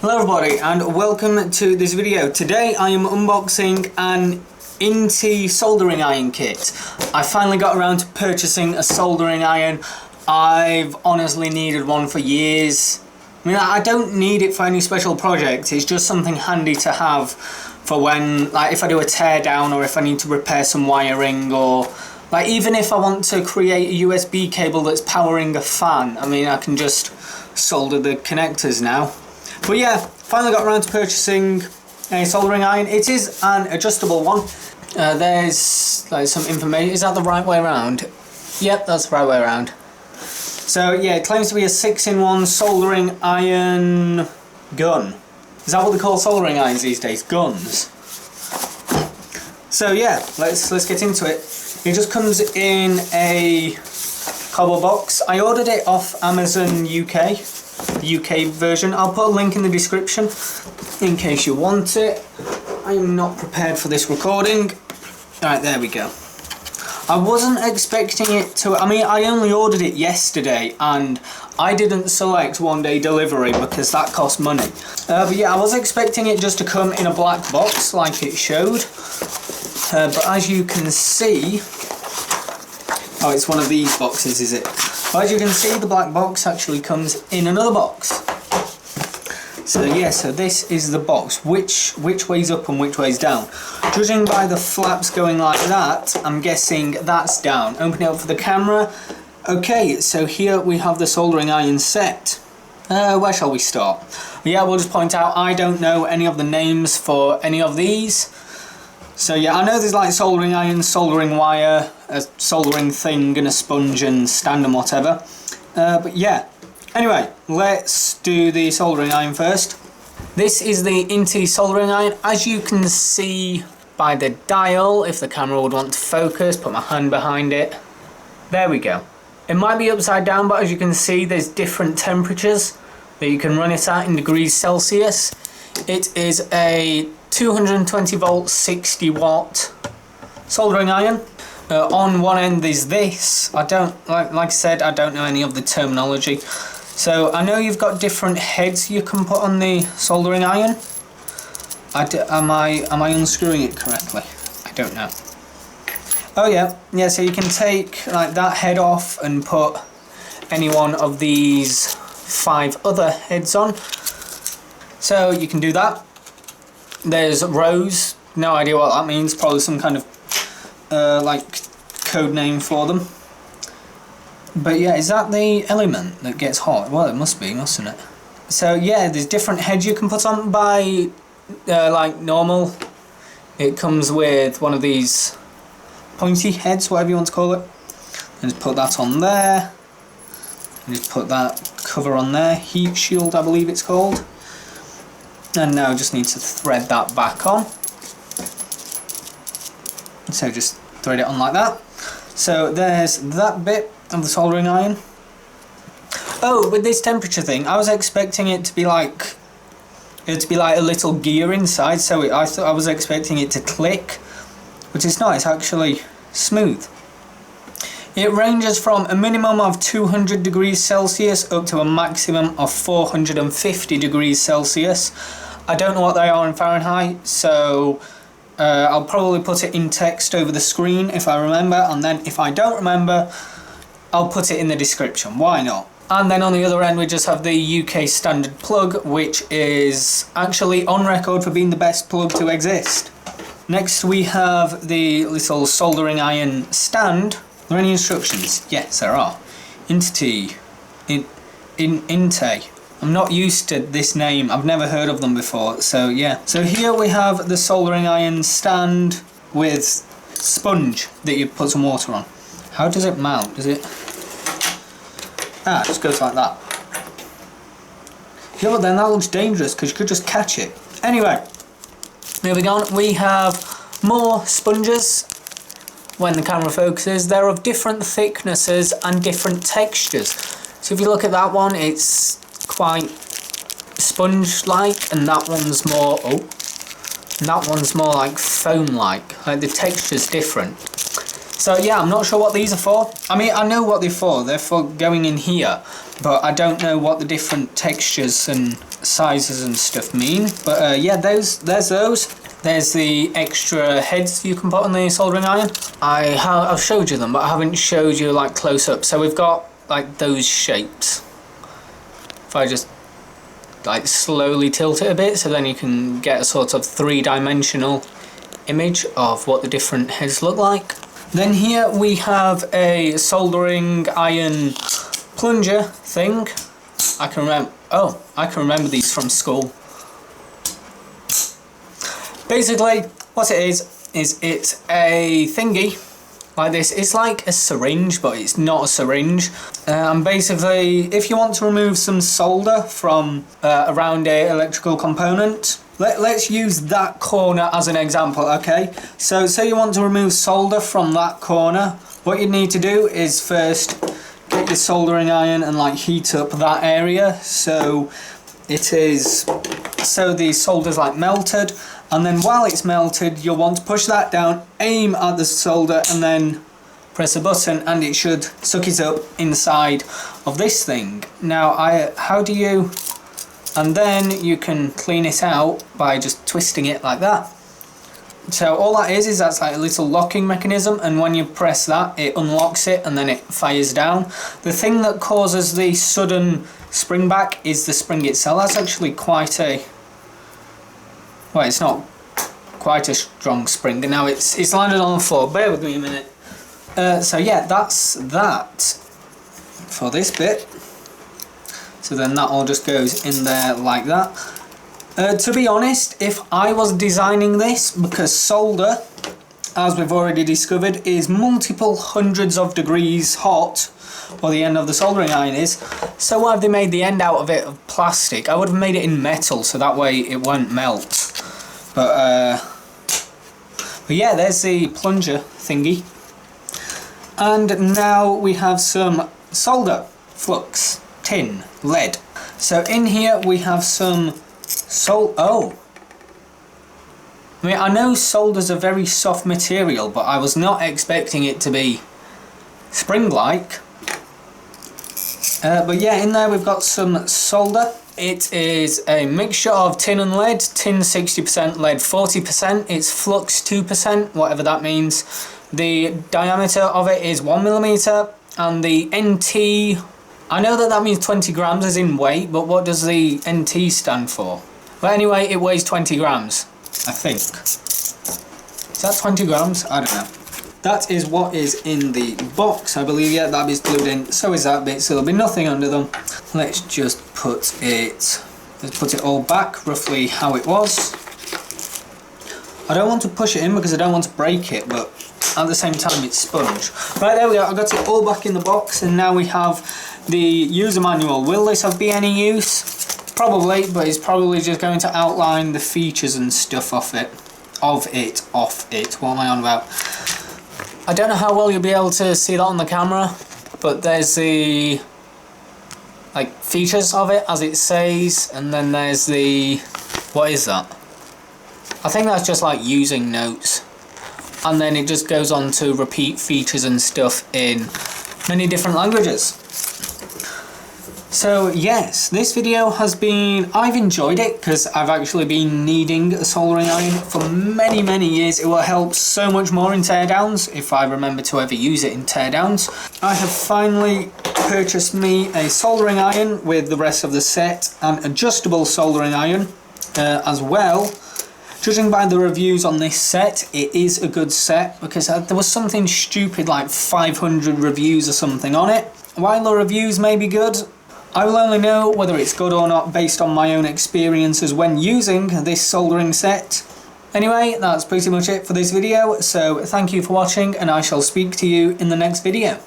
Hello everybody and welcome to this video. Today I am unboxing an Inti soldering iron kit. I finally got around to purchasing a soldering iron. I've honestly needed one for years. I mean, I don't need it for any special project, it's just something handy to have for when, like, if I do a tear down or if I need to repair some wiring, or like even if I want to create a USB cable that's powering a fan. I mean, I can just solder the connectors now. But yeah, finally got around to purchasing a soldering iron. It is an adjustable one. There's like some information. Is that the right way around? Yep, that's the right way around. So yeah, it claims to be a 6-in-1 soldering iron gun. Is that what they call soldering irons these days? Guns. So yeah, let's get into it. It just comes in a cardboard box. I ordered it off Amazon UK. The UK version. I'll put a link in the description in case you want it. I am not prepared for this recording. Alright, there we go. I wasn't expecting it to... I mean, I only ordered it yesterday and I didn't select one-day delivery because that cost money. But yeah, I was expecting it just to come in a black box like it showed. But as you can see... Oh, it's one of these boxes, is it? As you can see, the black box actually comes in another box. So yeah, so this is the box. Which way's up and which way's down? Judging by the flaps going like that, I'm guessing that's down. Open it up for the camera. Okay, so here we have the soldering iron set. Where shall we start? Yeah, we'll just point out I don't know any of the names for any of these. So yeah, I know there's like soldering iron, soldering wire, a soldering thing and a sponge and stand and whatever. But yeah, anyway, let's do the soldering iron first. This is the Inti soldering iron. As you can see by the dial, if the camera would want to focus, put my hand behind it. There we go. It might be upside down, but as you can see, there's different temperatures that you can run it at in degrees Celsius. It is a 220 volt 60 watt soldering iron. On one end there's this. I don't like I said, I don't know any of the terminology. So I know you've got different heads you can put on the soldering iron. Am I unscrewing it correctly? I don't know. Oh yeah, so you can take like that head off and put any one of these 5 other heads on. So you can do that. There's rows, no idea what that means, probably some kind of like code name for them. But yeah, is that the element that gets hot? Well, it must be, mustn't it? So yeah, there's different heads you can put on. By like normal, it comes with one of these pointy heads, whatever you want to call it. And just put that on there. And just put that cover on there, heat shield I believe it's called. And now I just need to thread that back on. So just thread it on like that. So there's that bit of the soldering iron. Oh, with this temperature thing, I was expecting it to be like a little gear inside. So I was expecting it to click, but it's not. It's actually smooth. It ranges from a minimum of 200 degrees Celsius up to a maximum of 450 degrees Celsius. I don't know what they are in Fahrenheit, so I'll probably put it in text over the screen if I remember, and then if I don't remember, I'll put it in the description. Why not? And then on the other end we just have the UK standard plug, which is actually on record for being the best plug to exist. Next we have the little soldering iron stand. Are there any instructions? Yes, there are. Inti. Inte. I'm not used to this name, I've never heard of them before, so yeah. So here we have the soldering iron stand with sponge that you put some water on. How does it mount? Does it... Ah, it just goes like that. Yeah, but then that looks dangerous because you could just catch it. Anyway, moving on, we have more sponges. When the camera focuses, they're of different thicknesses and different textures. So if you look at that one, it's quite sponge-like, and that one's more like foam-like. Like the texture's different. So yeah, I'm not sure what these are for. I mean, I know what they're for. They're for going in here, but I don't know what the different textures and sizes and stuff mean. But yeah, there's those. There's the extra heads you can put on the soldering iron. I've showed you them, but I haven't showed you like close up. So we've got like those shapes. If I just like slowly tilt it a bit, so then you can get a sort of three-dimensional image of what the different heads look like. Then here we have a soldering iron plunger thing. I can remember these from school. Basically, what it is it's a thingy like this. It's like a syringe, but it's not a syringe. And basically, if you want to remove some solder from around a electrical component, let's use that corner as an example, okay? So say you want to remove solder from that corner, what you need to do is first get your soldering iron and like heat up that area so the solder's like melted, and then while it's melted you'll want to push that down, aim at the solder and then press a button and it should suck it up inside of this thing. Now and then you can clean it out by just twisting it like that. So all that is that's like a little locking mechanism, and when you press that it unlocks it and then it fires down. The thing that causes the sudden spring back is the spring itself. That's actually quite a, well, it's not quite a strong spring. Now it's landed on the floor, bear with me a minute. So yeah, that's that for this bit. So then that all just goes in there like that. To be honest, if I was designing this, because solder, as we've already discovered, is multiple hundreds of degrees hot, or the end of the soldering iron is, so why have they made the end out of it of plastic? I would have made it in metal, so that way it won't melt. But yeah, there's the plunger thingy. And now we have some solder, flux, tin, lead. So in here we have some I mean, I know solder's a very soft material, but I was not expecting it to be spring-like. But yeah, in there we've got some solder. It is a mixture of tin and lead. Tin 60%, lead 40%. It's flux 2%, whatever that means. The diameter of it is 1mm, and the NT, I know that means 20 grams as in weight, but what does the NT stand for? But anyway, it weighs 20 grams, I think. Is that 20 grams? I don't know. That is what is in the box, I believe. Yeah, that bit's glued in, so is that bit, so there'll be nothing under them. Let's just put it all back, roughly how it was. I don't want to push it in because I don't want to break it, but at the same time it's sponge. Right, there we go, I got it all back in the box, and now we have the user manual. Will this be any use? Probably, but it's probably just going to outline the features and stuff off it. What am I on about? I don't know how well you'll be able to see that on the camera, but there's the like features of it as it says, and then there's the, what is that? I think that's just like using notes, and then it just goes on to repeat features and stuff in many different languages. So yes, this video has been, I've enjoyed it because I've actually been needing a soldering iron for many years. It will help so much more in teardowns if I remember to ever use it in teardowns. I have finally purchased me a soldering iron with the rest of the set, and adjustable soldering iron as well. Judging by the reviews on this set, it is a good set because there was something stupid like 500 reviews or something on it. While the reviews may be good, I will only know whether it's good or not based on my own experiences when using this soldering set. Anyway, that's pretty much it for this video, so thank you for watching and I shall speak to you in the next video.